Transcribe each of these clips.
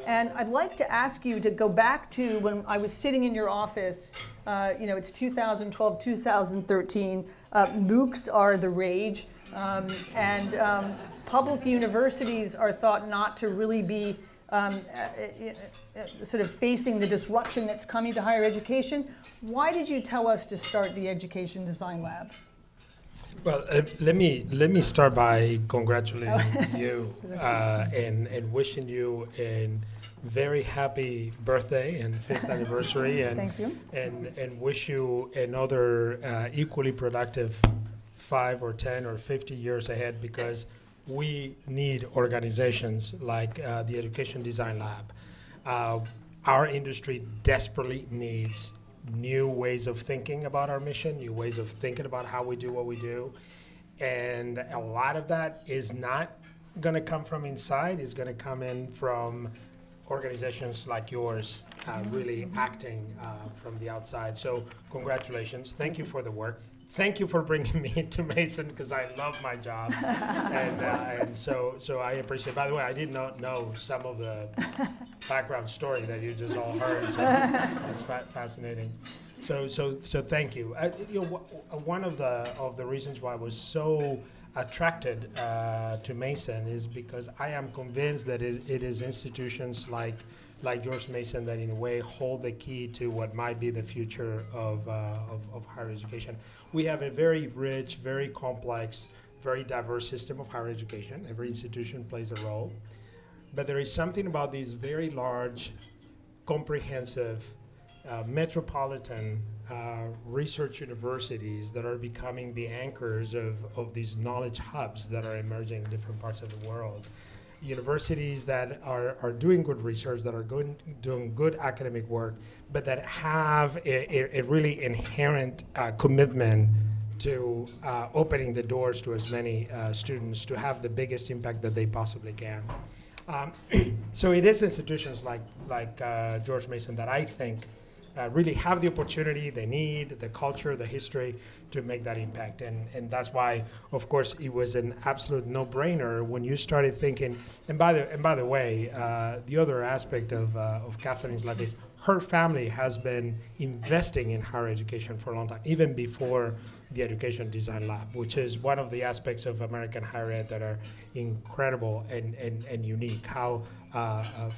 And I'd like to ask you to go back to when I was sitting in your office. It's 2012, 2013. MOOCs are the rage, and public universities are thought not to really be sort of facing the disruption that's coming to higher education. Why did you tell us to start the Education Design Lab? Well, let me start by congratulating you and wishing you a very happy birthday and 5th anniversary, and Thank you. and wish you another equally productive 5 or 10 or 50 years ahead, because we need organizations like the Education Design Lab. Our industry desperately needs new ways of thinking about our mission, new ways of thinking about how we do what we do. And a lot of that is not going to come from inside, it's going to come in from organizations like yours, really acting from the outside. So congratulations, thank you for the work. Thank you for bringing me to Mason, because I love my job, and so I appreciate it. By the way, I did not know some of the background story that you just all heard. So that's fascinating. So thank you. One of the reasons why I was so attracted to Mason is because I am convinced that it is institutions like George Mason that in a way hold the key to what might be the future of higher education. We have a very rich, very complex, very diverse system of higher education. Every institution plays a role. But there is something about these very large, comprehensive, metropolitan research universities that are becoming the anchors of these knowledge hubs that are emerging in different parts of the world. Universities that are doing good research, that are doing good academic work, but that have a really inherent commitment to opening the doors to as many students to have the biggest impact that they possibly can. So it is institutions like George Mason that I think really have the opportunity, the need, the culture, the history to make that impact. And that's why, of course, it was an absolute no-brainer when you started thinking, and by the way, the other aspect of Kathleen's life is her family has been investing in higher education for a long time, even before the Education Design Lab, which is one of the aspects of American higher ed that are incredible and unique, how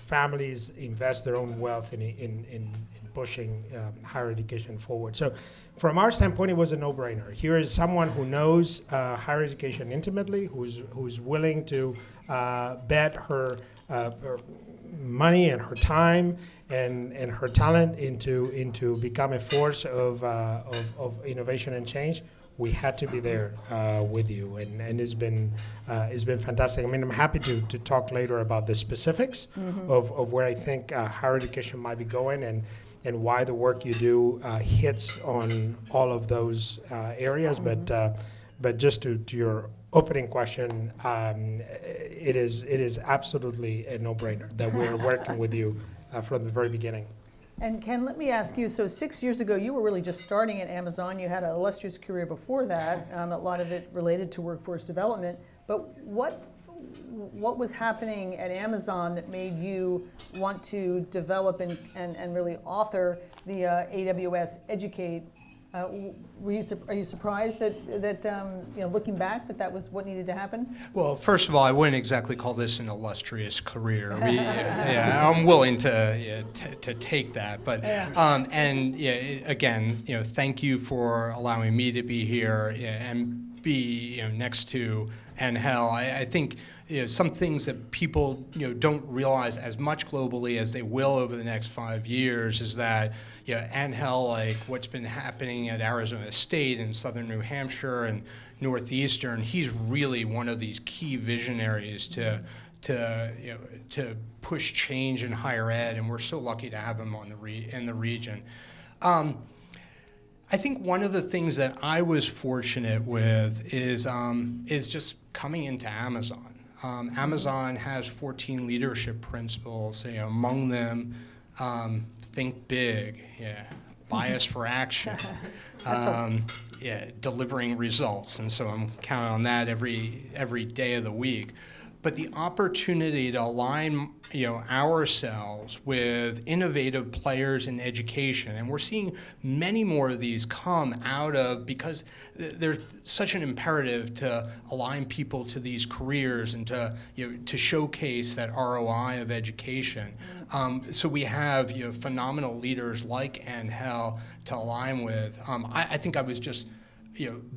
families invest their own wealth in pushing higher education forward. So from our standpoint, it was a no-brainer. Here is someone who knows higher education intimately, who's willing to bet her money and her time and her talent into become a force of innovation and change. We had to be there with you, and it's been fantastic. I mean, I'm happy to talk later about the specifics of where I think higher education might be going and why the work you do hits on all of those areas. But just to your opening question, it is absolutely a no-brainer that we're working with you from the very beginning. And Ken, let me ask you, so 6 years ago, you were really just starting at Amazon. You had an illustrious career before that, a lot of it related to workforce development. But what was happening at Amazon that made you want to develop and really author the AWS Educate? Are you surprised that looking back, that was what needed to happen? Well, first of all, I wouldn't exactly call this an illustrious career. I'm willing to take that, but again, thank you for allowing me to be here and be next to Ángel. I think some things that people don't realize as much globally as they will over the next 5 years is that Ángel, like what's been happening at Arizona State and Southern New Hampshire and Northeastern, he's really one of these key visionaries to push change in higher ed, and we're so lucky to have him in the region. I think one of the things that I was fortunate with is just coming into Amazon. Amazon has 14 leadership principles. Among them, think big, bias for action, delivering results. And so I'm counting on that every day of the week. But the opportunity to align ourselves with innovative players in education, and we're seeing many more of these come out of, because there's such an imperative to align people to these careers and to showcase that ROI of education. So we have phenomenal leaders like Ángel to align with. I think I was just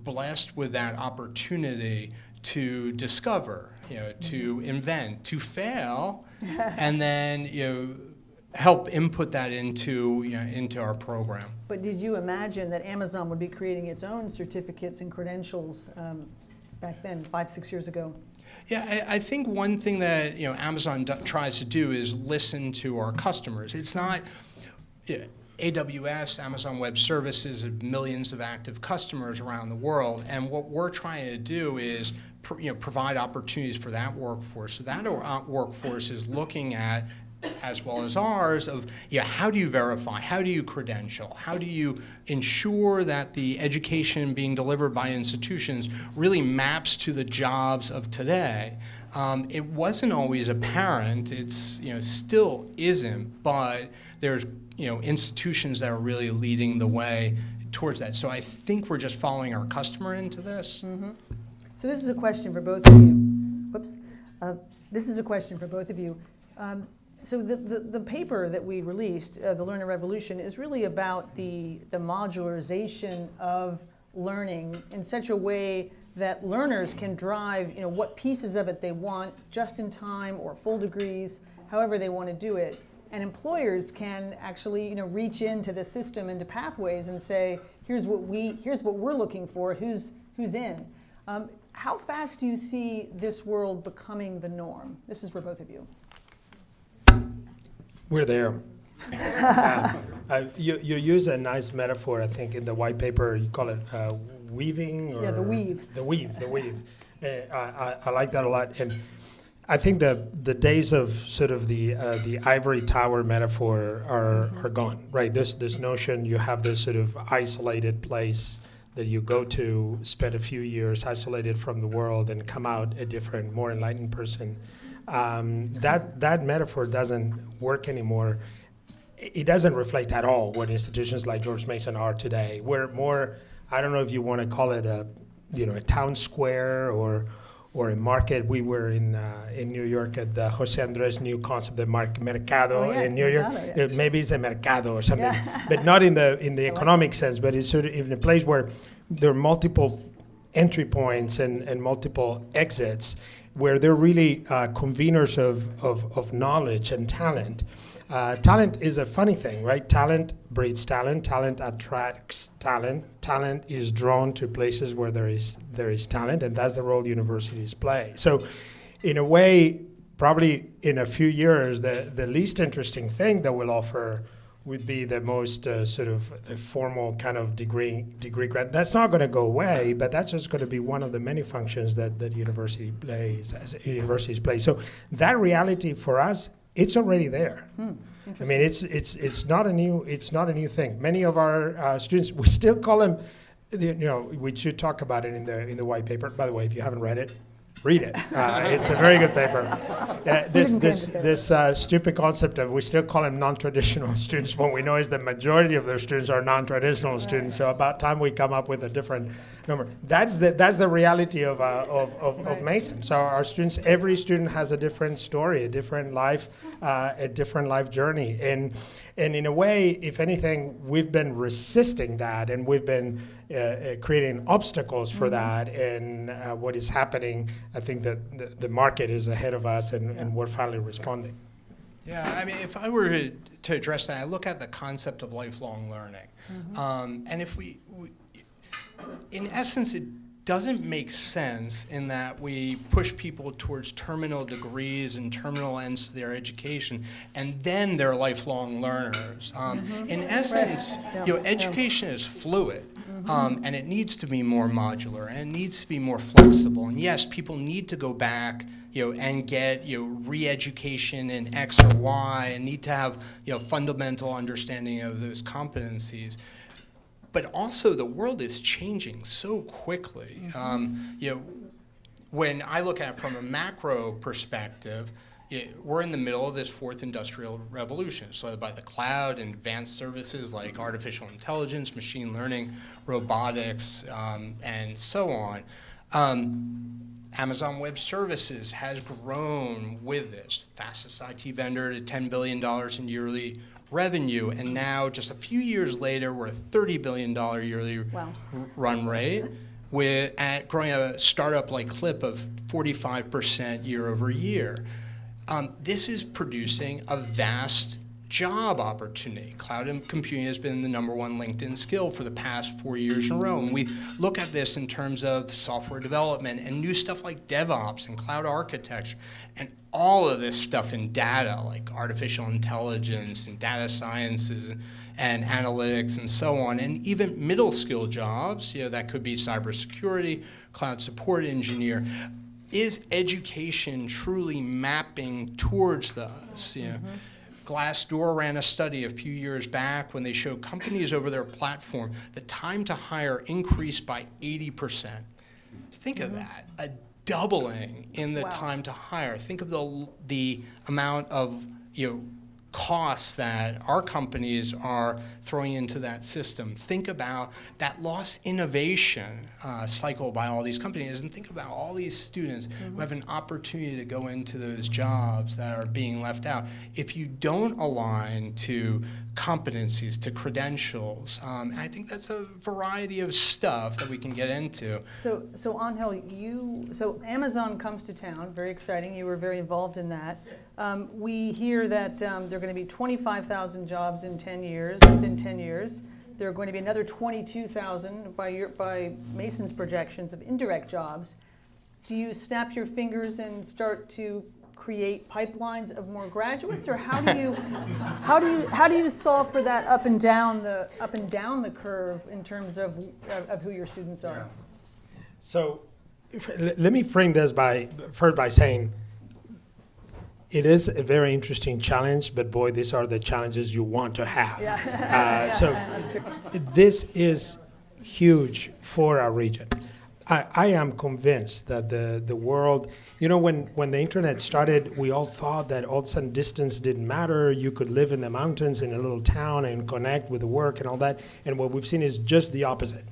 blessed with that opportunity to discover, to invent, to fail, and then help input that into our program. But did you imagine that Amazon would be creating its own certificates and credentials back then, 5-6 years ago? Yeah, I think one thing that Amazon tries to do is listen to our customers. It's not AWS, Amazon Web Services, have millions of active customers around the world, and what we're trying to do is provide opportunities for that workforce. So that workforce is looking at, as well as ours, of how do you verify, how do you credential, how do you ensure that the education being delivered by institutions really maps to the jobs of today. It wasn't always apparent, it's still isn't, but there's institutions that are really leading the way towards that. So I think we're just following our customer into this. Mm-hmm. So this is a question for both of you. Whoops. This is a question for both of you. So the paper that we released, The Learner Revolution, is really about the modularization of learning in such a way that learners can drive what pieces of it they want, just in time or full degrees, however they want to do it. And employers can actually reach into the system, into pathways, and say, here's what we're looking for, who's in. How fast do you see this world becoming the norm? This is for both of you. We're there. You use a nice metaphor, I think, in the white paper. You call it weaving? Or the weave. The weave. I like that a lot. And I think the days of sort of the ivory tower metaphor are gone, right? This notion you have this sort of isolated place that you go to, spend a few years isolated from the world, and come out a different, more enlightened person. That metaphor doesn't work anymore. It doesn't reflect at all what institutions like George Mason are today. We're more, I don't know if you want to call it a town square or a market. We were in New York at the Jose Andres new concept, the mercado in New York. Maybe it's a mercado or something, but not in the economic sense. But it's sort of in a place where there are multiple entry points and multiple exits, where they're really conveners of knowledge and talent. Talent is a funny thing, right? Talent breeds talent. Talent attracts talent. Talent is drawn to places where there is talent, and that's the role universities play. So, in a way, probably in a few years, the least interesting thing that we'll offer would be the most sort of the formal kind of degree grad. That's not going to go away, but that's just going to be one of the many functions that universities play. So that reality for us, it's already there. I mean, it's not a new thing. Many of our students, we still call them, we should talk about it in the white paper. By the way, if you haven't read it, read it. It's a very good paper. This stupid concept of we still call them non-traditional students, what we know is the majority of their students are non-traditional students. So about time we come up with a different number. That's the reality of Mason. So our students, every student has a different story, a different life journey, and in a way, if anything, we've been resisting that, and we've been creating obstacles for that. And what is happening, I think that the market is ahead of us, and we're finally responding. Yeah, I mean, if I were to address that, I look at the concept of lifelong learning, and if we, in essence, it doesn't make sense in that we push people towards terminal degrees and terminal ends to their education, and then they're lifelong learners. In essence, education is fluid. And it needs to be more modular, and it needs to be more flexible. And yes, people need to go back, and get, re-education in X or Y, and need to have, fundamental understanding of those competencies. But also, the world is changing so quickly. When I look at it from a macro perspective, we're in the middle of this fourth industrial revolution, so by the cloud and advanced services like artificial intelligence, machine learning, robotics, and so on. Amazon Web Services has grown with this. Fastest IT vendor to $10 billion in yearly revenue, and now just a few years later, we're a $30 billion yearly run rate, growing a startup-like clip of 45% year over year. This is producing a vast job opportunity. Cloud and computing has been the #1 LinkedIn skill for the past 4 years in a row. And we look at this in terms of software development and new stuff like DevOps and cloud architecture and all of this stuff in data like artificial intelligence and data sciences and analytics and so on. And even middle skill jobs, that could be cybersecurity, cloud support engineer. Is education truly mapping towards those? Glassdoor ran a study a few years back when they showed companies over their platform, the time to hire increased by 80%. Think of that, a doubling in the time to hire. Think of the amount of costs that our companies are throwing into that system. Think about that lost innovation cycle by all these companies, and think about all these students who have an opportunity to go into those jobs that are being left out. If you don't align to competencies, to credentials, I think that's a variety of stuff that we can get into. So Ángel, so Amazon comes to town, very exciting. You were very involved in that. We hear that there are going to be 25,000 jobs in 10 years, within 10 years. There are going to be another 22,000 by Mason's projections of indirect jobs. Do you snap your fingers and start to create pipelines of more graduates, or how do you solve for that up and down the curve in terms of who your students are? So let me frame this first by saying it is a very interesting challenge, but boy, these are the challenges you want to have. So this is huge for our region. I am convinced that the world, when the internet started, we all thought that all of a sudden distance didn't matter. You could live in the mountains in a little town and connect with the work and all that. And what we've seen is just the opposite.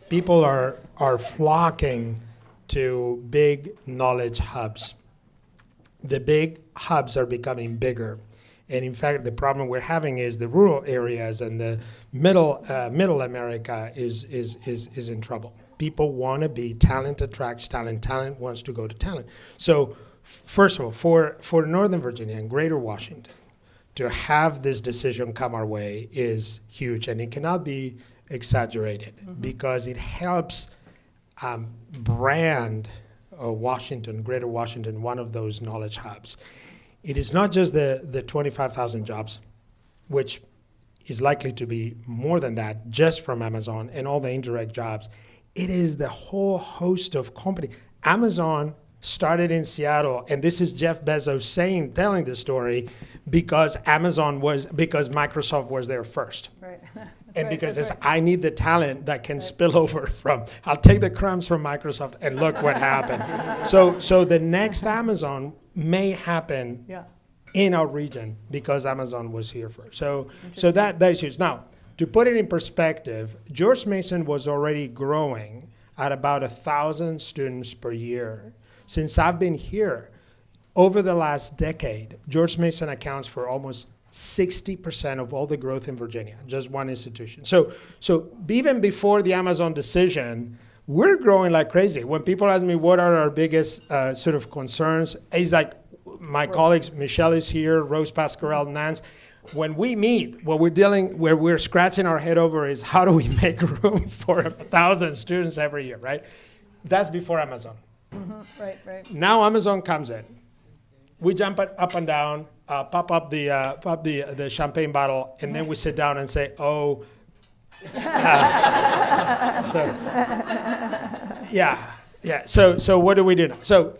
People are flocking to big knowledge hubs. The big hubs are becoming bigger. And in fact, the problem we're having is the rural areas and the middle America is in trouble. People want to be, talent attracts talent, talent wants to go to talent. So first of all, for Northern Virginia and Greater Washington, to have this decision come our way is huge, and it cannot be exaggerated because it helps brand Washington, Greater Washington, one of those knowledge hubs. It is not just the 25,000 jobs, which is likely to be more than that just from Amazon and all the indirect jobs. It is the whole host of companies. Amazon started in Seattle, and this is Jeff Bezos telling the story because Microsoft was there first. Right. And because I need the talent that can spill over I'll take the crumbs from Microsoft and look what happened. So the next Amazon may happen in our region because Amazon was here first. So that is huge. Now, to put it in perspective, George Mason was already growing at about 1,000 students per year. Since I've been here, over the last decade, George Mason accounts for almost 60% of all the growth in Virginia, just one institution. So even before the Amazon decision, we're growing like crazy. When people ask me what are our biggest sort of concerns, it's like my colleagues, Michelle is here, Rose Pascarell, Nance. When we meet, where we're scratching our head over is how do we make room for 1,000 students every year, right? That's before Amazon. Right. Now Amazon comes in. We jump up and down, pop up the champagne bottle, and then we sit down and say, oh, So what do we do now? So,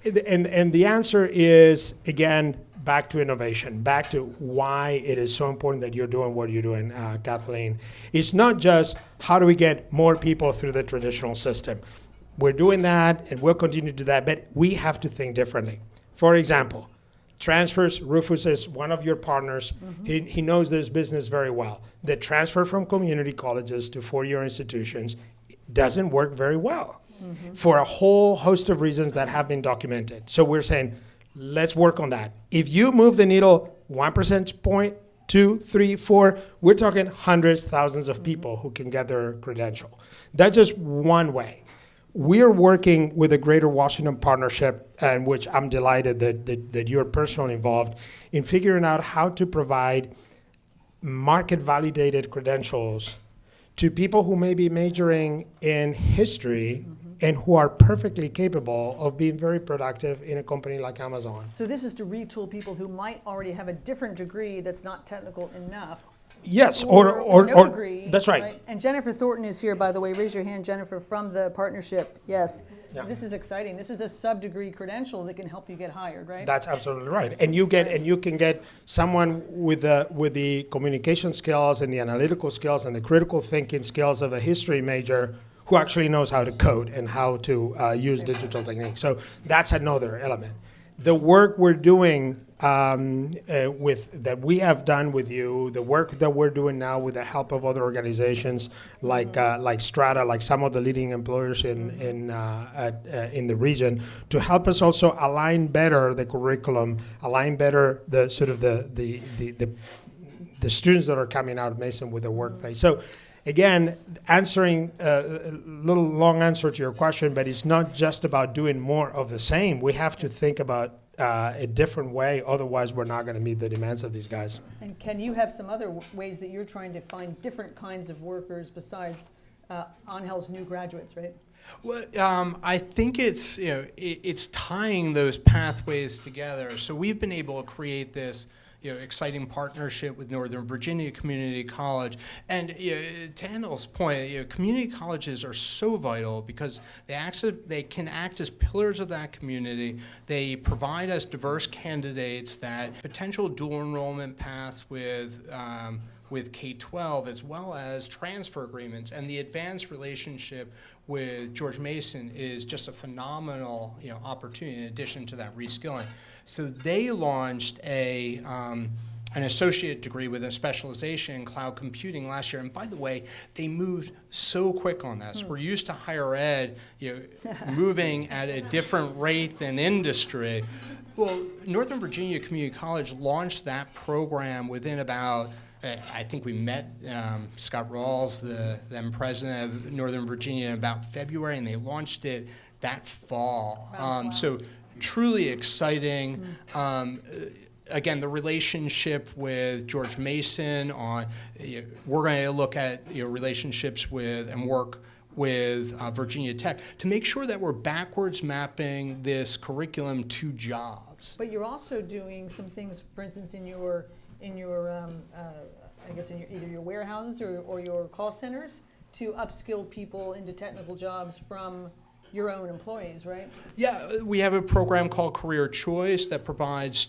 and the answer is, again, back to innovation, back to why it is so important that you're doing what you're doing, Kathleen. It's not just how do we get more people through the traditional system. We're doing that, and we'll continue to do that, but we have to think differently. For example, transfers. Rufus is one of your partners. He knows this business very well. The transfer from community colleges to four-year institutions doesn't work very well for a whole host of reasons that have been documented. So we're saying, let's work on that. If you move the needle 1 percentage point, 2, 3, 4, we're talking hundreds, thousands of people who can get their credential. That's just one way. We're working with the Greater Washington Partnership, and which I'm delighted that you're personally involved in figuring out how to provide market-validated credentials to people who may be majoring in history and who are perfectly capable of being very productive in a company like Amazon. So this is to retool people who might already have a different degree that's not technical enough. Yes, or no degree. That's right. And Jennifer Thornton is here, by the way. Raise your hand, Jennifer, from the partnership. Yes. Yeah. This is exciting. This is a sub-degree credential that can help you get hired, right? That's absolutely right. And you can get someone with the communication skills and the analytical skills and the critical thinking skills of a history major who actually knows how to code and how to use digital techniques. So that's another element. The work we're doing that we have done with you, the work that we're doing now with the help of other organizations like Strata, like some of the leading employers in the region, to help us also align better the curriculum, align better the sort of the students that are coming out of Mason with the workplace. So again, answering a little long answer to your question, but it's not just about doing more of the same. We have to think about a different way, otherwise we're not going to meet the demands of these guys. And can you have some other ways that you're trying to find different kinds of workers besides Angel's new graduates, right? Well, I think it's tying those pathways together. So we've been able to create this exciting partnership with Northern Virginia Community College. And to Angel's point, community colleges are so vital because they can act as pillars of that community. They provide us diverse candidates that potential dual enrollment paths with K-12, as well as transfer agreements. And the advanced relationship with George Mason is just a phenomenal opportunity in addition to that reskilling. So they launched an associate degree with a specialization in cloud computing last year. And by the way, they moved so quick on this. We're used to higher ed moving at a different rate than industry. Well, Northern Virginia Community College launched that program within about, I think we met Scott Rawls, the then president of Northern Virginia, in about February, and they launched it that fall. Wow. So truly exciting. Again, the relationship with George Mason we're going to look at relationships with and work with Virginia Tech to make sure that we're backwards mapping this curriculum to jobs. But you're also doing some things, for instance, in your I guess in either your warehouses or your call centers to upskill people into technical jobs from your own employees, right? Yeah, we have a program called Career Choice that provides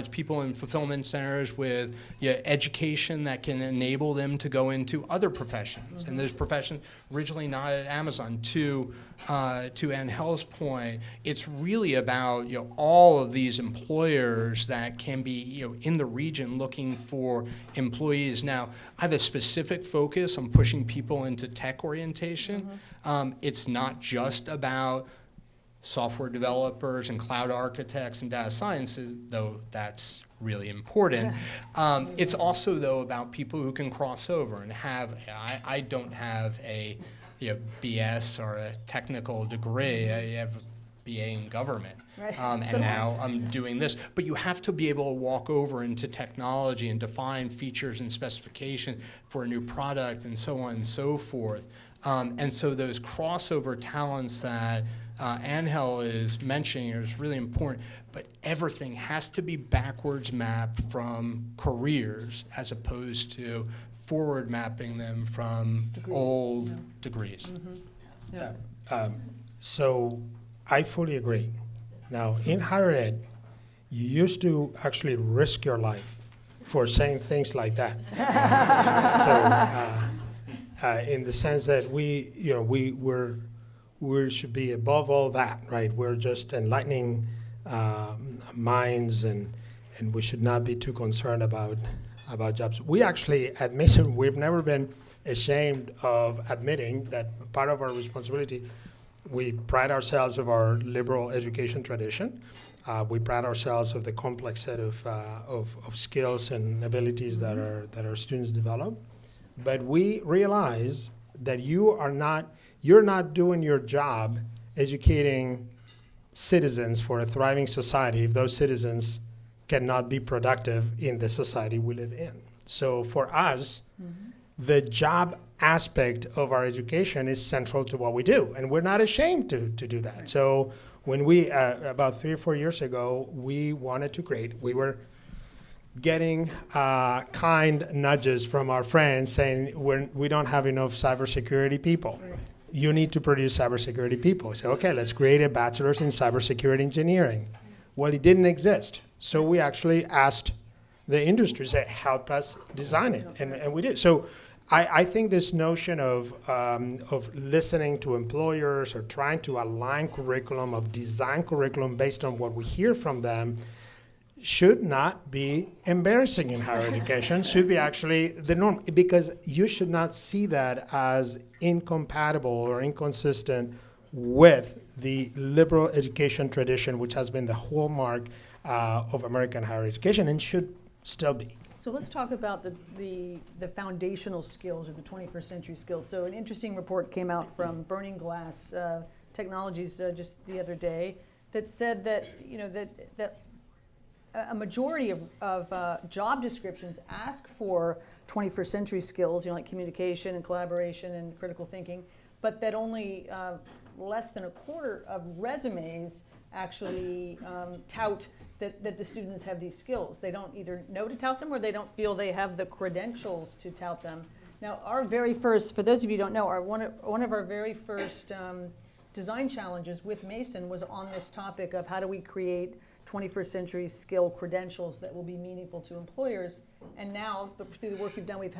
people in fulfillment centers with education that can enable them to go into other professions. And those professions originally not at Amazon. To Angel's point, it's really about all of these employers that can be in the region looking for employees. Now, I have a specific focus on pushing people into tech orientation. It's not just about software developers and cloud architects and data sciences, though that's really important. It's also, though, about people who can cross over and have, I don't have a BS or a technical degree. I have a BA in government. Right. And now I'm doing this. But you have to be able to walk over into technology and define features and specifications for a new product and so on and so forth. And so those crossover talents that Ángel is mentioning is really important, but everything has to be backwards mapped from careers as opposed to forward mapping them from Degrees, old degrees. Yeah. So I fully agree. Now, in higher ed, you used to actually risk your life for saying things like that. In the sense that we should be above all that, right? We're just enlightening minds, and we should not be too concerned about jobs. We actually, at Mason, we've never been ashamed of admitting that part of our responsibility, we pride ourselves of our liberal education tradition. We pride ourselves of the complex set of skills and abilities that our students develop. But we realize that you're not doing your job educating citizens for a thriving society if those citizens cannot be productive in the society we live in. So for us, the job aspect of our education is central to what we do, and we're not ashamed to do that. So when we, about 3 or 4 years ago, we wanted to create, we were getting kind nudges from our friends saying, we don't have enough cybersecurity people. You need to produce cybersecurity people. So, okay, let's create a bachelor's in cybersecurity engineering. Well, it didn't exist. So we actually asked the industry to help us design it, and we did. So I think this notion of listening to employers or trying to align curriculum, of design curriculum based on what we hear from them, should not be embarrassing in higher education, should be actually the norm, because you should not see that as incompatible or inconsistent with the liberal education tradition, which has been the hallmark of American higher education and should still be. So let's talk about the foundational skills, or the 21st century skills. So an interesting report came out from Burning Glass Technologies just the other day that said that that a majority of job descriptions ask for 21st century skills, like communication and collaboration and critical thinking, but that only less than a quarter of resumes actually tout that the students have these skills. They don't either know to tout them, or they don't feel they have the credentials to tout them. Now, our very first, for those of you who don't know, one of our very first design challenges with Mason was on this topic of how do we create 21st century skill credentials that will be meaningful to employers. And now, through the work we've done, we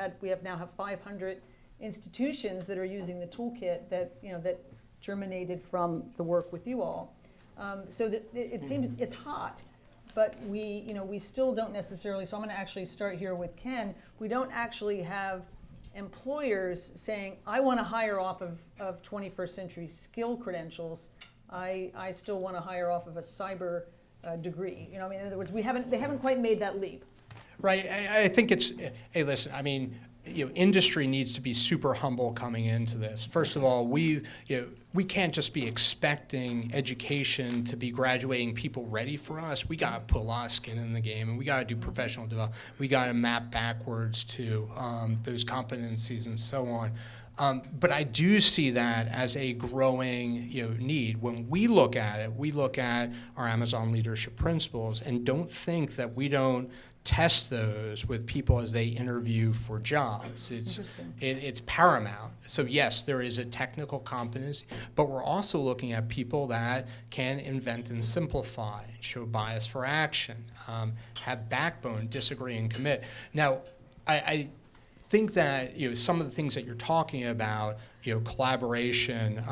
now have 500 institutions that are using the toolkit that germinated from the work with you all. So that it seems it's hot, but we still don't necessarily. So I'm going to actually start here with Ken. We don't actually have employers saying, I want to hire off of 21st century skill credentials. I still want to hire off of a cyber degree. In other words, they haven't quite made that leap. Right. I think it's, hey, listen, industry needs to be super humble coming into this. First of all, we can't just be expecting education to be graduating people ready for us. We got to put a lot of skin in the game, and we got to do professional development. We got to map backwards to those competencies and so on. But I do see that as a growing need. When we look at it, we look at our Amazon leadership principles and don't think that we don't test those with people as they interview for jobs. It's paramount. So yes, there is a technical competency, but we're also looking at people that can invent and simplify, show bias for action, have backbone, disagree and commit. Now, I think that some of the things that you're talking about, collaboration,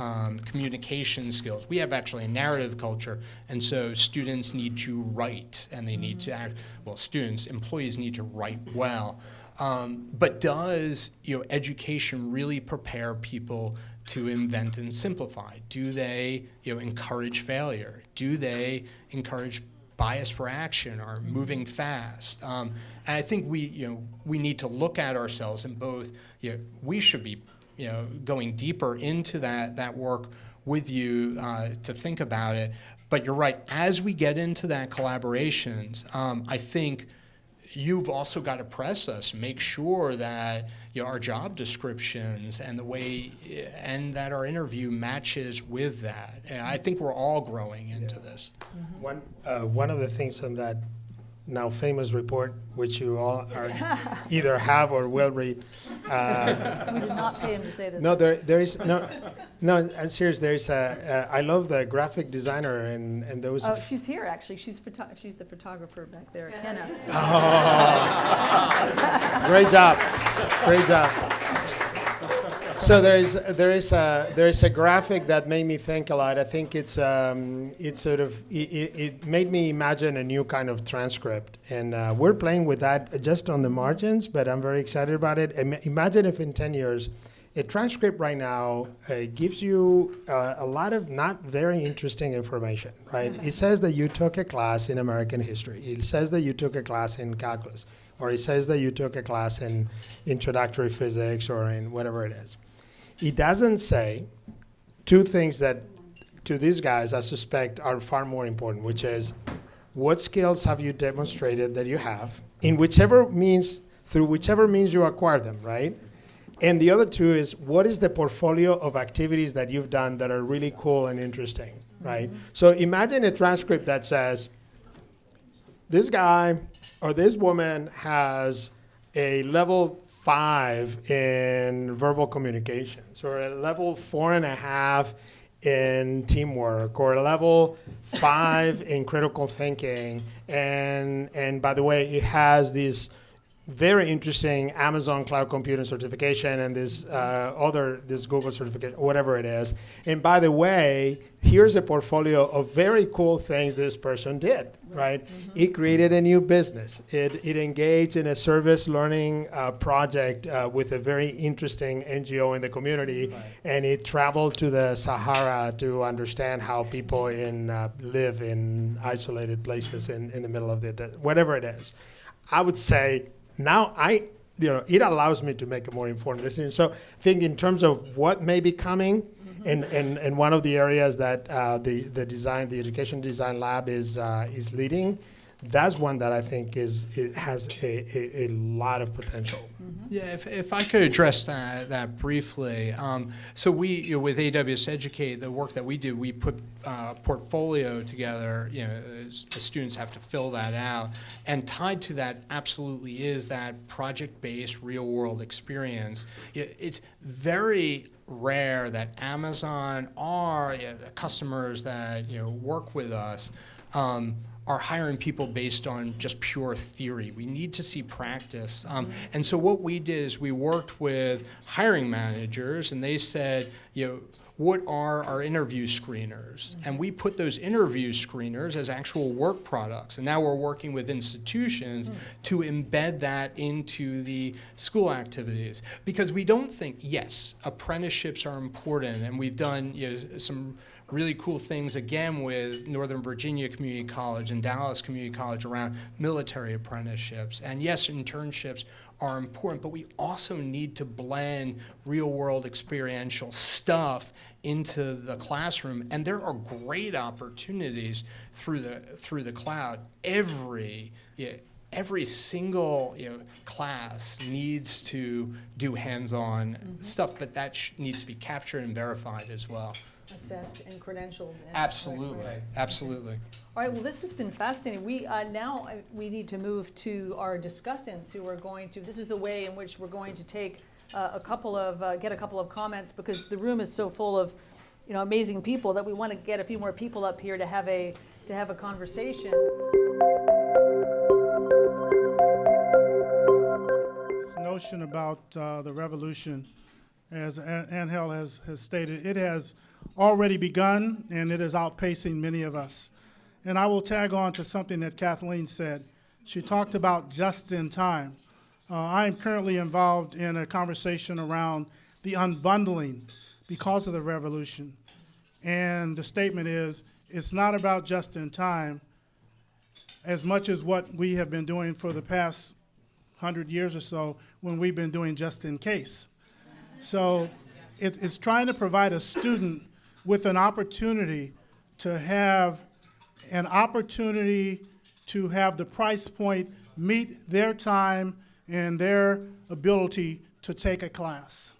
communication skills. We have actually a narrative culture, and so students need to write, and they need to act. Well, employees need to write well. But does education really prepare people to invent and simplify? Do they encourage failure? Do they encourage bias for action or moving fast? And I think we need to look at ourselves in both. We should be going deeper into that work with you to think about it. But you're right. As we get into that collaborations, I think you've also got to press us, make sure that our job descriptions and the way and that our interview matches with that. And I think we're all growing into this. One of the things in now famous report, which you all are either have or will read. We did not pay him to say this. No, there is no. I'm serious. There's I love the graphic designer and those. Oh, she's here actually. She's the photographer back there, Kenna. Oh, great job, great job. So there is a graphic that made me think a lot. I think it made me imagine a new kind of transcript, and we're playing with that just on the margins. But I'm very excited about it. Imagine if in 10 years, a transcript right now gives you a lot of not very interesting information. Right? It says that you took a class in American history. It says that you took a class in calculus, or it says that you took a class in introductory physics or in whatever it is. It doesn't say two things that, to these guys, I suspect are far more important, which is what skills have you demonstrated that you have, in whichever means, through whichever means you acquire them, right? And the other two is what is the portfolio of activities that you've done that are really cool and interesting, right? Mm-hmm. So imagine a transcript that says, this guy or this woman has a level 5 in verbal communications, or a level 4.5 in teamwork, or a level 5 in critical thinking. And by the way, it has this very interesting Amazon Cloud Computing certification and this Google certification, whatever it is. And by the way, here's a portfolio of very cool things this person did, right? Mm-hmm. It created a new business. It engaged in a service learning project with a very interesting NGO in the community, right. And it traveled to the Sahara to understand how people live in isolated places in the middle of the desert, whatever it is. I would say, now it allows me to make a more informed decision. So I think in terms of what may be coming, mm-hmm. and one of the areas that the education design lab is leading, that's one that I think has a lot of potential. Mm-hmm. Yeah, if I could address that briefly. So we, with AWS Educate, the work that we do, we put a portfolio together. Students have to fill that out, and tied to that absolutely is that project-based real-world experience. It's very rare that Amazon or the customers that work with us are hiring people based on just pure theory. We need to see practice. And so what we did is we worked with hiring managers, and they said, what are our interview screeners? And we put those interview screeners as actual work products. And now we're working with institutions to embed that into the school activities. Because we don't think, yes, apprenticeships are important, and we've done some really cool things, again, with Northern Virginia Community College and Dallas Community College around military apprenticeships. And yes, internships are important, but we also need to blend real-world experiential stuff into the classroom. And there are great opportunities through the cloud. Every single class needs to do hands-on stuff, but that needs to be captured and verified as well. Assessed and credentialed. Absolutely, right. Absolutely. All right, well, this has been fascinating. We now need to move to our discussants, who are going to, this is the way in which we're going to take get a couple of comments, because the room is so full of amazing people that we want to get a few more people up here to have a conversation. This notion about the revolution, as Ángel has stated, it has already begun, and it is outpacing many of us. And I will tag on to something that Kathleen said. She talked about just in time. I am currently involved in a conversation around the unbundling because of the revolution. And the statement is, it's not about just in time as much as what we have been doing for the past 100 years or so, when we've been doing just in case. So it's trying to provide a student with an opportunity to have the price point meet their time and their ability to take a class.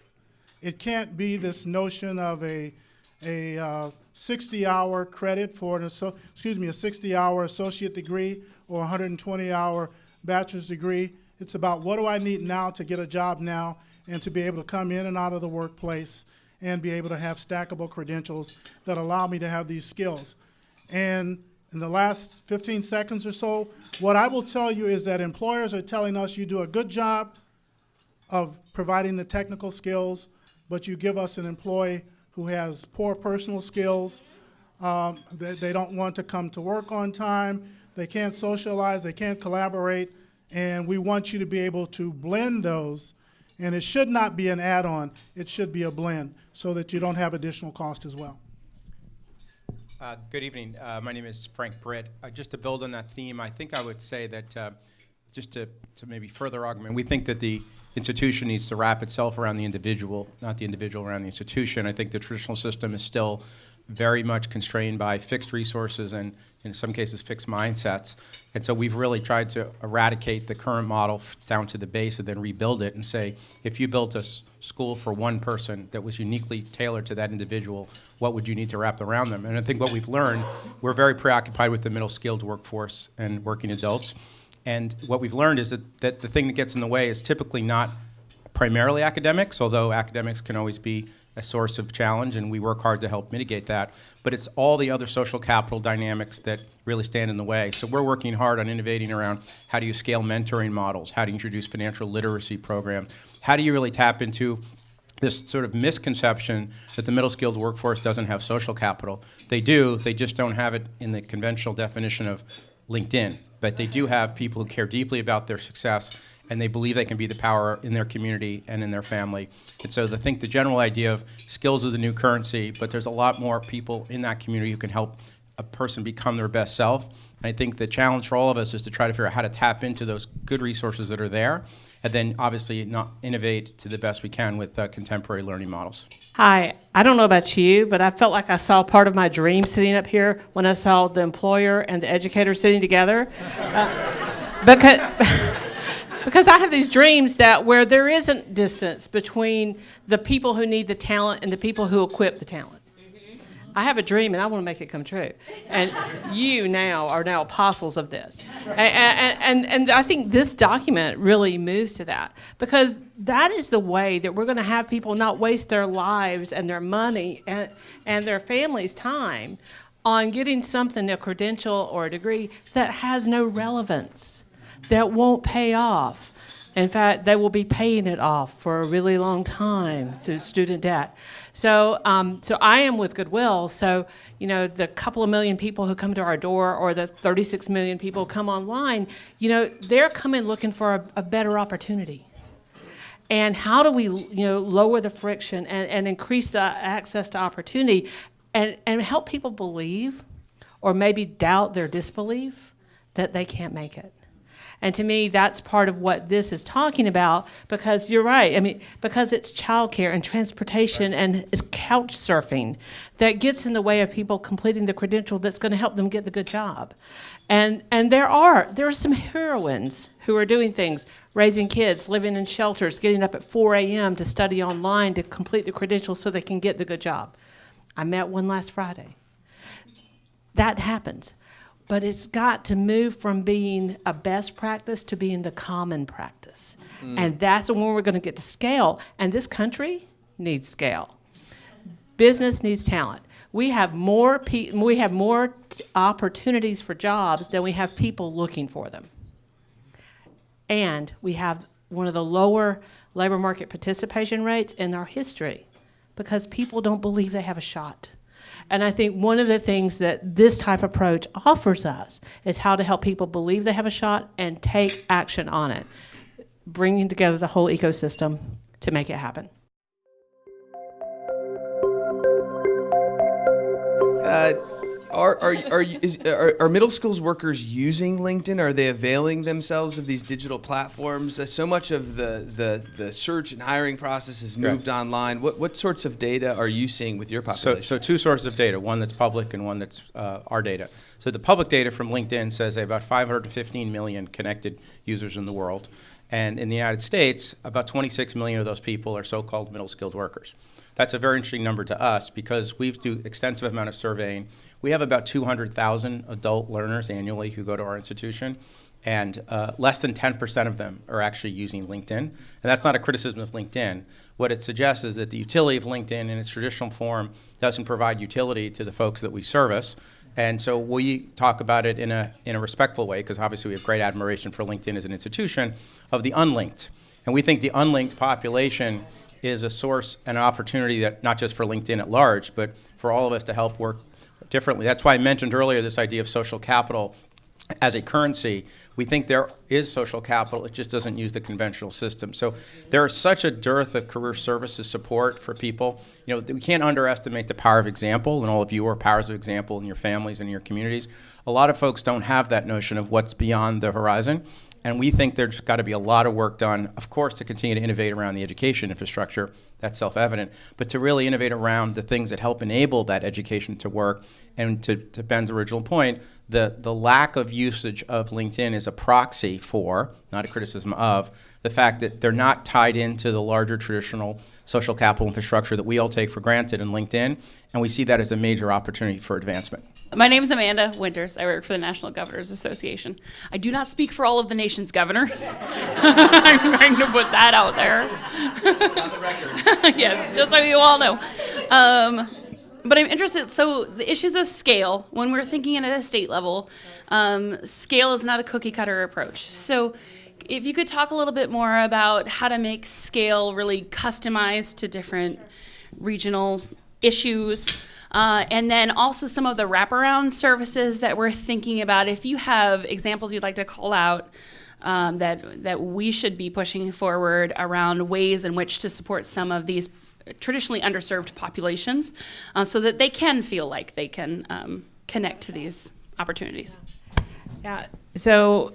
It can't be this notion of a 60-hour credit for a 60-hour associate degree or 120-hour bachelor's degree. It's about what do I need now to get a job now and to be able to come in and out of the workplace and be able to have stackable credentials that allow me to have these skills. And in the last 15 seconds or so, what I will tell you is that employers are telling us you do a good job of providing the technical skills, but you give us an employee who has poor personal skills. They don't want to come to work on time. They can't socialize. They can't collaborate. And we want you to be able to blend those. And it should not be an add-on. It should be a blend so that you don't have additional cost as well. Good evening. My name is Frank Britt. Just to build on that theme, I think I would say that just to maybe further argument, we think that the institution needs to wrap itself around the individual, not the individual around the institution. I think the traditional system is still very much constrained by fixed resources and, in some cases, fixed mindsets. And so we've really tried to eradicate the current model down to the base and then rebuild it and say, if you built a school for one person that was uniquely tailored to that individual, what would you need to wrap around them? And I think what we've learned, we're very preoccupied with the middle skilled workforce and working adults. And what we've learned is that the thing that gets in the way is typically not primarily academics, although academics can always be a source of challenge, and we work hard to help mitigate that. But it's all the other social capital dynamics that really stand in the way. So we're working hard on innovating around how do you scale mentoring models, how do you introduce financial literacy programs, how do you really tap into this sort of misconception that the middle skilled workforce doesn't have social capital. They do, they just don't have it in the conventional definition of LinkedIn. But they do have people who care deeply about their success, and they believe they can be the power in their community and in their family. And so I think the general idea of skills is the new currency, but there's a lot more people in that community who can help a person become their best self. And I think the challenge for all of us is to try to figure out how to tap into those good resources that are there, and then obviously not innovate to the best we can with contemporary learning models. Hi, I don't know about you, but I felt like I saw part of my dream sitting up here when I saw the employer and the educator sitting together. Because I have these dreams that where there isn't distance between the people who need the talent and the people who equip the talent. I have a dream and I want to make it come true. And you now are now apostles of this. And I think this document really moves to that, because that is the way that we're going to have people not waste their lives and their money and their family's time on getting something, a credential or a degree, that has no relevance, that won't pay off. In fact, they will be paying it off for a really long time through student debt. So I am with Goodwill. So, the couple of million people who come to our door, or the 36 million people who come online, they're coming looking for a better opportunity. And how do we, lower the friction and increase the access to opportunity and help people believe, or maybe doubt their disbelief, that they can't make it? And to me, that's part of what this is talking about, because you're right. Because it's childcare and transportation and it's couch surfing that gets in the way of people completing the credential that's going to help them get the good job. And there are some heroines who are doing things, raising kids, living in shelters, getting up at 4 a.m. to study online to complete the credential so they can get the good job. I met one last Friday. That happens. But it's got to move from being a best practice to being the common practice. And that's when we're going to get to scale. And this country needs scale. Business needs talent. We have more opportunities for jobs than we have people looking for them. And we have one of the lower labor market participation rates in our history, because people don't believe they have a shot. And I think one of the things that this type of approach offers us is how to help people believe they have a shot and take action on it, bringing together the whole ecosystem to make it happen. Are middle schools workers using LinkedIn? Are they availing themselves of these digital platforms? So much of the search and hiring process has moved online. What sorts of data are you seeing with your population? So two sources of data, one that's public and one that's our data. So the public data from LinkedIn says they have about 515 million connected users in the world. And in the United States, about 26 million of those people are so-called middle-skilled workers. That's a very interesting number to us because we do extensive amount of surveying. We have about 200,000 adult learners annually who go to our institution, and less than 10% of them are actually using LinkedIn. And that's not a criticism of LinkedIn. What it suggests is that the utility of LinkedIn in its traditional form doesn't provide utility to the folks that we service. And so we talk about it in a respectful way, because obviously we have great admiration for LinkedIn as an institution, of the unlinked. And we think the unlinked population is a source and an opportunity that not just for LinkedIn at large, but for all of us to help work differently. That's why I mentioned earlier this idea of social capital as a currency. We think there is social capital, it just doesn't use the conventional system. So there is such a dearth of career services support for people. You know, we can't underestimate the power of example, and all of you are powers of example in your families and in your communities. A lot of folks don't have that notion of what's beyond the horizon. And we think there's got to be a lot of work done, of course, to continue to innovate around the education infrastructure. That's self-evident. But to really innovate around the things that help enable that education to work. And to Ben's original point, the lack of usage of LinkedIn is a proxy for, not a criticism of, the fact that they're not tied into the larger traditional social capital infrastructure that we all take for granted in LinkedIn. And we see that as a major opportunity for advancement. My name is Amanda Winters. I work for the National Governors Association. I do not speak for all of the nation's governors. I'm going to put that out there. On the record. Yes, just so you all know. But I'm interested, so the issues of scale, when we're thinking at a state level, scale is not a cookie cutter approach. So if you could talk a little bit more about how to make scale really customized to different regional issues. And then also some of the wraparound services that we're thinking about. If you have examples you'd like to call out that we should be pushing forward around ways in which to support some of these traditionally underserved populations so that they can feel like they can connect to these opportunities. Yeah. So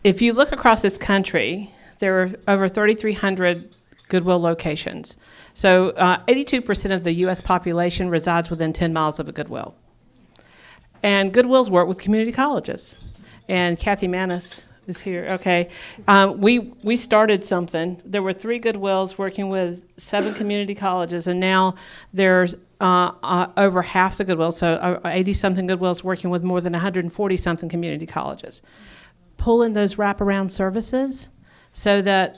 if you look across this country, there are over 3,300 Goodwill locations. So 82% of the U.S. population resides within 10 miles of a Goodwill. And Goodwills work with community colleges. And Kathy Manis is here. Okay. We started something. There were 3 Goodwills working with 7 community colleges, and now there's over half the Goodwill, so 80-something Goodwills working with more than 140-something community colleges. Pull in those wraparound services so that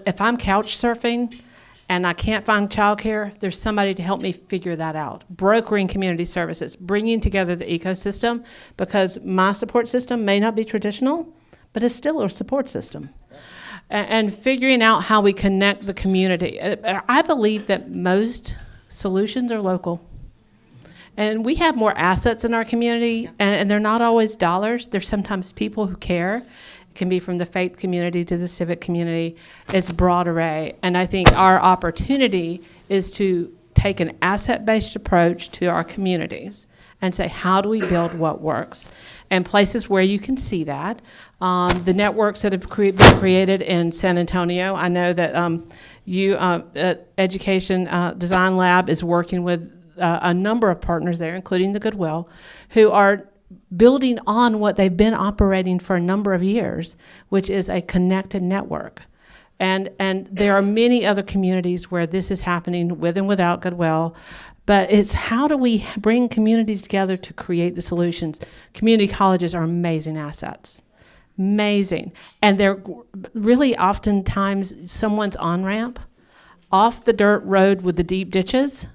if I'm couch surfing and I can't find childcare, there's somebody to help me figure that out. Brokering community services, bringing together the ecosystem, because my support system may not be traditional, but it's still a support system. And figuring out how we connect the community. I believe that most solutions are local. And we have more assets in our community, and they're not always dollars. There's sometimes people who care. It can be from the faith community to the civic community. It's a broad array. And I think our opportunity is to take an asset-based approach to our communities and say, how do we build what works? And places where you can see that. The networks that have been created in San Antonio, I know that Education Design Lab is working with a number of partners there, including the Goodwill, who are building on what they've been operating for a number of years, which is a connected network. And there are many other communities where this is happening with and without Goodwill. But it's how do we bring communities together to create the solutions? Community colleges are amazing assets. Amazing. And they're really oftentimes someone's on-ramp off the dirt road with the deep ditches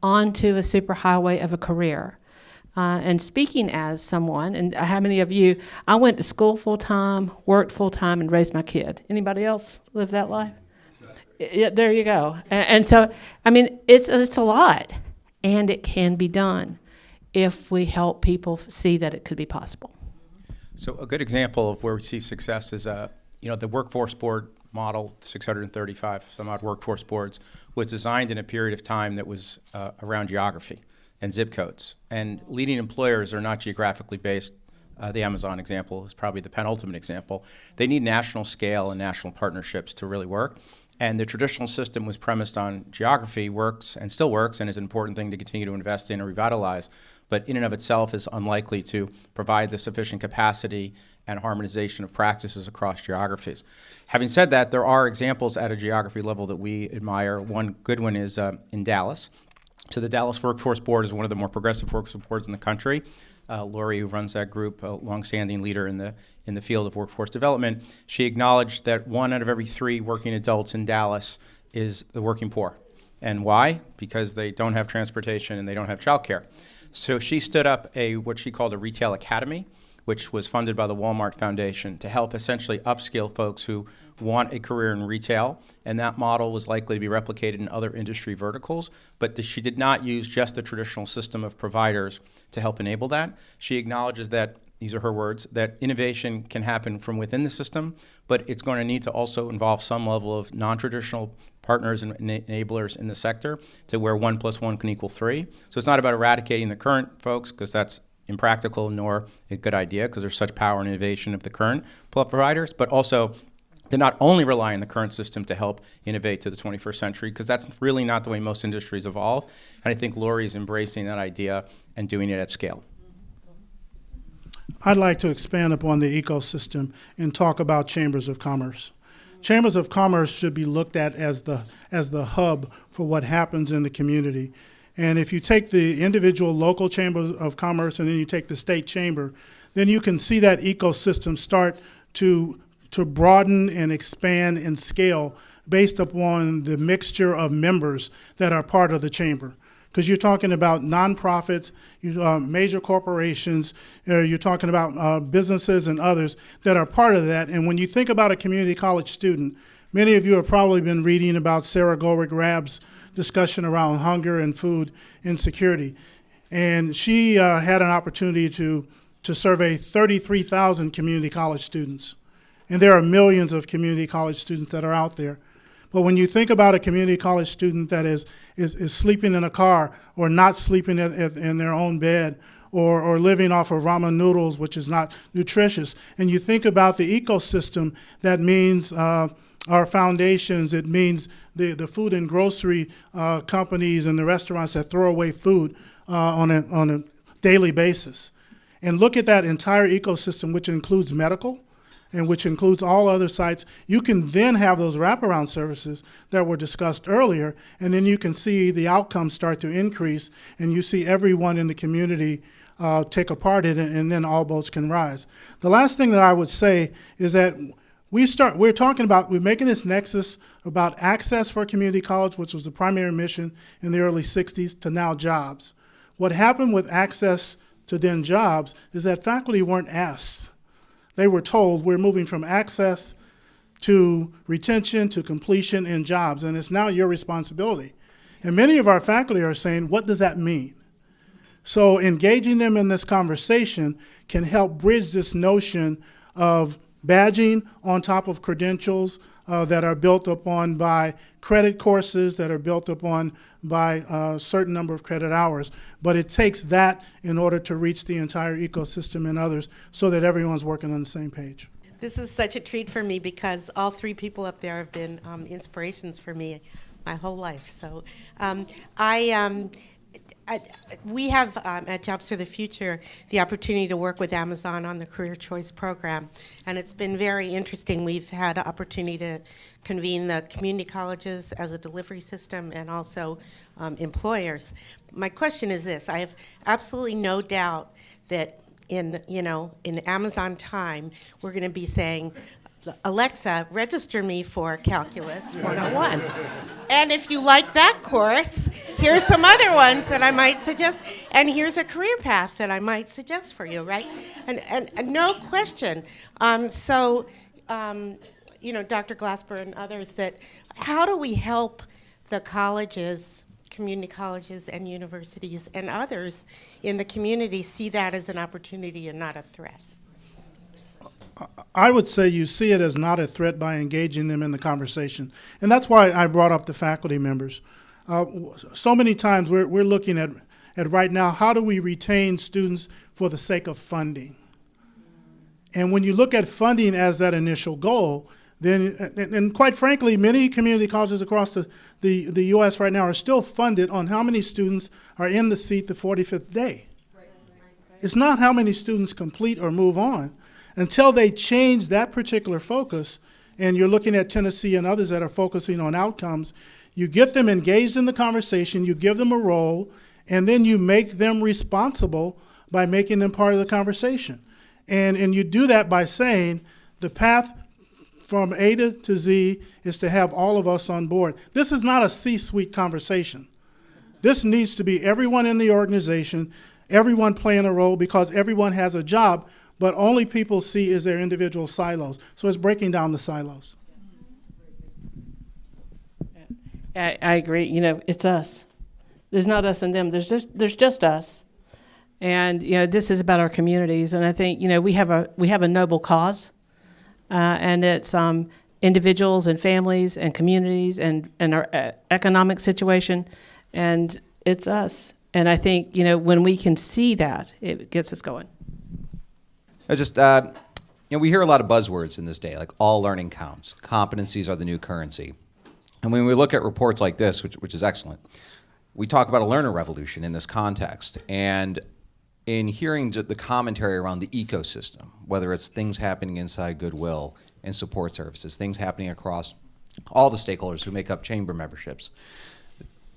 onto a superhighway of a career. And speaking as someone, and how many of you, I went to school full-time, worked full-time, and raised my kid. Anybody else live that life? Yeah, there you go. And so, I mean, it's a lot, and it can be done if we help people see that it could be possible. So a good example of where we see success is, the workforce board model, 635 some odd workforce boards, was designed in a period of time that was around geography and zip codes. And leading employers are not geographically based. The Amazon example is probably the penultimate example. They need national scale and national partnerships to really work. And the traditional system was premised on geography, works and still works, and is an important thing to continue to invest in or revitalize, but in and of itself is unlikely to provide the sufficient capacity and harmonization of practices across geographies. Having said that, there are examples at a geography level that we admire. One good one is in Dallas. So the Dallas Workforce Board is one of the more progressive workforce boards in the country. Lori, who runs that group, a longstanding leader in the field of workforce development, she acknowledged that 1 out of every 3 working adults in Dallas is the working poor. And why? Because they don't have transportation and they don't have childcare. So she stood up what she called a retail academy, which was funded by the Walmart Foundation to help essentially upskill folks who want a career in retail. And that model was likely to be replicated in other industry verticals. But she did not use just the traditional system of providers to help enable that. She acknowledges that, these are her words, that innovation can happen from within the system, but it's going to need to also involve some level of non-traditional partners and enablers in the sector to where 1 + 1 can equal 3. So it's not about eradicating the current folks, because that's impractical nor a good idea, because there's such power and innovation of the current providers, but also to not only rely on the current system to help innovate to the 21st century, because that's really not the way most industries evolve. And I think Lori is embracing that idea and doing it at scale. I'd like to expand upon the ecosystem and talk about chambers of commerce. Chambers of commerce should be looked at as the hub for what happens in the community. And if you take the individual local chambers of commerce and then you take the state chamber, then you can see that ecosystem start to broaden and expand and scale based upon the mixture of members that are part of the chamber. Because you're talking about nonprofits, major corporations, you're talking about businesses and others that are part of that. And when you think about a community college student, many of you have probably been reading about Sarah Goldrick-Rab's discussion around hunger and food insecurity. And she had an opportunity to survey 33,000 community college students. And there are millions of community college students that are out there. But when you think about a community college student that is sleeping in a car or not sleeping in their own bed or living off of ramen noodles, which is not nutritious, and you think about the ecosystem, that means our foundations, it means the food and grocery companies and the restaurants that throw away food on a daily basis. And look at that entire ecosystem, which includes medical, and which includes all other sites. You can then have those wraparound services that were discussed earlier, and then you can see the outcomes start to increase, and you see everyone in the community take a part in it, and then all boats can rise. The last thing that I would say is that we're making this nexus about access for community college, which was the primary mission in the early 60s, to now jobs. What happened with access to then jobs is that faculty weren't asked. They were told, we're moving from access to retention to completion in jobs, and it's now your responsibility. And many of our faculty are saying, what does that mean? So engaging them in this conversation can help bridge this notion of badging on top of credentials that are built upon by credit courses, that are built upon by a certain number of credit hours. But it takes that in order to reach the entire ecosystem and others so that everyone's working on the same page. This is such a treat for me because all 3 people up there have been inspirations for me my whole life. So we have at Jobs for the Future the opportunity to work with Amazon on the Career Choice Program, and it's been very interesting. We've had an opportunity to convene the community colleges as a delivery system and also employers. My question is this: I have absolutely no doubt that in Amazon time, we're going to be saying, Alexa, register me for Calculus 101. And if you like that course, here's some other ones that I might suggest, and here's a career path that I might suggest for you, right? And no question. Dr. Glasper and others, that how do we help the colleges, community colleges and universities and others in the community see that as an opportunity and not a threat? I would say you see it as not a threat by engaging them in the conversation. And that's why I brought up the faculty members. So many times we're looking at right now, how do we retain students for the sake of funding? And when you look at funding as that initial goal, then, and quite frankly, many community colleges across the U.S. right now are still funded on how many students are in the seat the 45th day. It's not how many students complete or move on. Until they change that particular focus, and you're looking at Tennessee and others that are focusing on outcomes, you get them engaged in the conversation, you give them a role, and then you make them responsible by making them part of the conversation. And you do that by saying the path from A to Z is to have all of us on board. This is not a C-suite conversation. This needs to be everyone in the organization, everyone playing a role, because everyone has a job, but only people see is their individual silos. So it's breaking down the silos. I agree. You know, it's us. There's not us and them. There's just us. And you know, this is about our communities. And I think, you know, we have a noble cause, and it's individuals and families and communities and our economic situation, and it's us. And I think, you know, when we can see that, it gets us going. You know, we hear a lot of buzzwords in this day, like all learning counts, competencies are the new currency. And when we look at reports like this, which is excellent, we talk about a learner revolution in this context. And in hearing the commentary around the ecosystem, whether it's things happening inside Goodwill and support services, things happening across all the stakeholders who make up chamber memberships,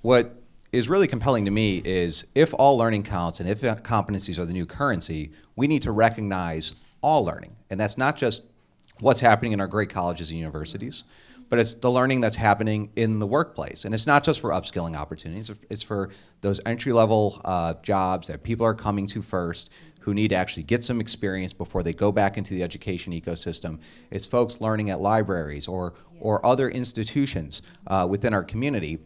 what is really compelling to me is if all learning counts and if competencies are the new currency, we need to recognize all learning. And that's not just what's happening in our great colleges and universities, but it's the learning that's happening in the workplace. And it's not just for upskilling opportunities, it's for those entry-level jobs that people are coming to first, who need to actually get some experience before they go back into the education ecosystem. It's folks learning at libraries or other institutions within our community.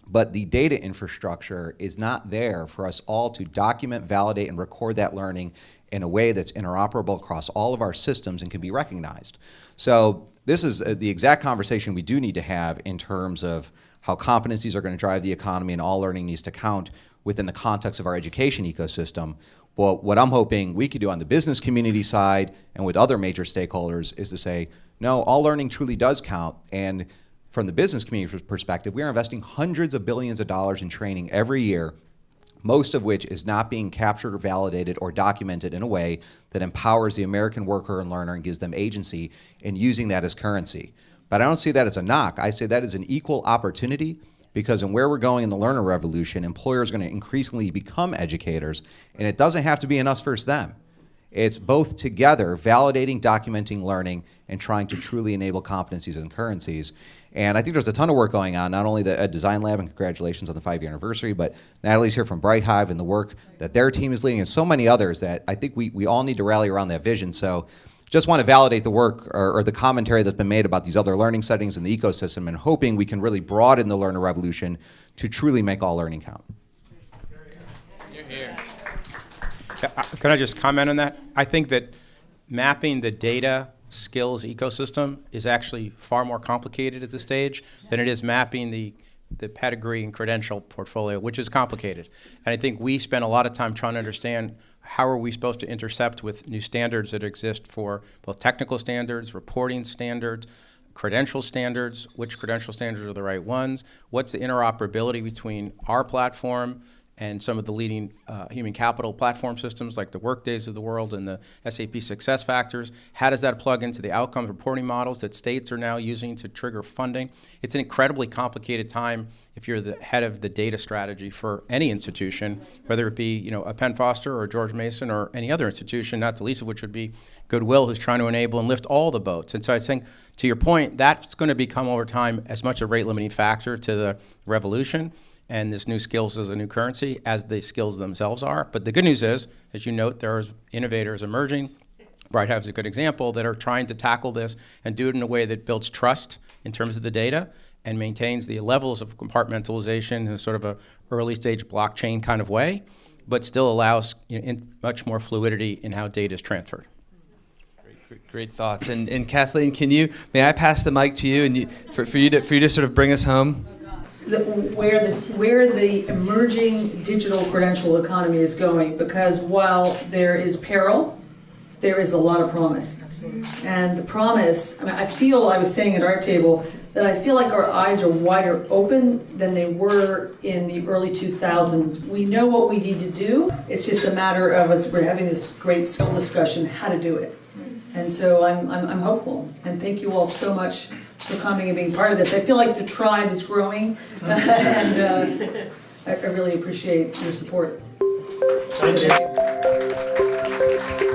But the data infrastructure is not there for us all to document, validate, and record that learning in a way that's interoperable across all of our systems and can be recognized. So this is the exact conversation we do need to have in terms of how competencies are going to drive the economy, and all learning needs to count within the context of our education ecosystem. Well, what I'm hoping we could do on the business community side and with other major stakeholders is to say, no, all learning truly does count. And from the business community perspective, we are investing hundreds of billions of dollars in training every year, most of which is not being captured or validated or documented in a way that empowers the American worker and learner and gives them agency in using that as currency. But I don't see that as a knock. I say that as an equal opportunity, because in where we're going in the learner revolution, employers are going to increasingly become educators, and it doesn't have to be an us versus them. It's both together, validating, documenting learning, and trying to truly enable competencies and currencies. And I think there's a ton of work going on, not only the Ed Design Lab, and congratulations on the 5-year anniversary, but Natalie's here from Bright Hive and the work that their team is leading, and so many others that I think we all need to rally around that vision. So just want to validate the work or the commentary that's been made about these other learning settings in the ecosystem, and hoping we can really broaden the learner revolution to truly make all learning count. Can I just comment on that? I think that mapping the data skills ecosystem is actually far more complicated at this stage than it is mapping the pedigree and credential portfolio, which is complicated. And I think we spend a lot of time trying to understand how are we supposed to intercept with new standards that exist for both technical standards, reporting standards, credential standards, which credential standards are the right ones, what's the interoperability between our platform and some of the leading human capital platform systems like the Workdays of the world and the SAP SuccessFactors. How does that plug into the outcomes reporting models that states are now using to trigger funding? It's an incredibly complicated time if you're the head of the data strategy for any institution, whether it be a Penn Foster or George Mason or any other institution, not the least of which would be Goodwill, who's trying to enable and lift all the boats. And so I think, to your point, that's going to become over time as much a rate limiting factor to the revolution and this new skills as a new currency as the skills themselves are. But the good news is, as you note, there are innovators emerging. Bright Hive is a good example that are trying to tackle this and do it in a way that builds trust in terms of the data and maintains the levels of compartmentalization in a sort of a early stage blockchain kind of way, but still allows much more fluidity in how data is transferred. Great thoughts. And Kathleen, may I pass the mic to you and for you to sort of bring us home? Where the emerging digital credential economy is going, because while there is peril, there is a lot of promise. And the promise, I mean, I was saying at our table, that I feel like our eyes are wider open than they were in the early 2000s. We know what we need to do. It's just a matter of we're having this great skill discussion, how to do it. And so I'm hopeful. And thank you all so much for coming and being part of this. I feel like the tribe is growing, and I really appreciate your support. Thank you.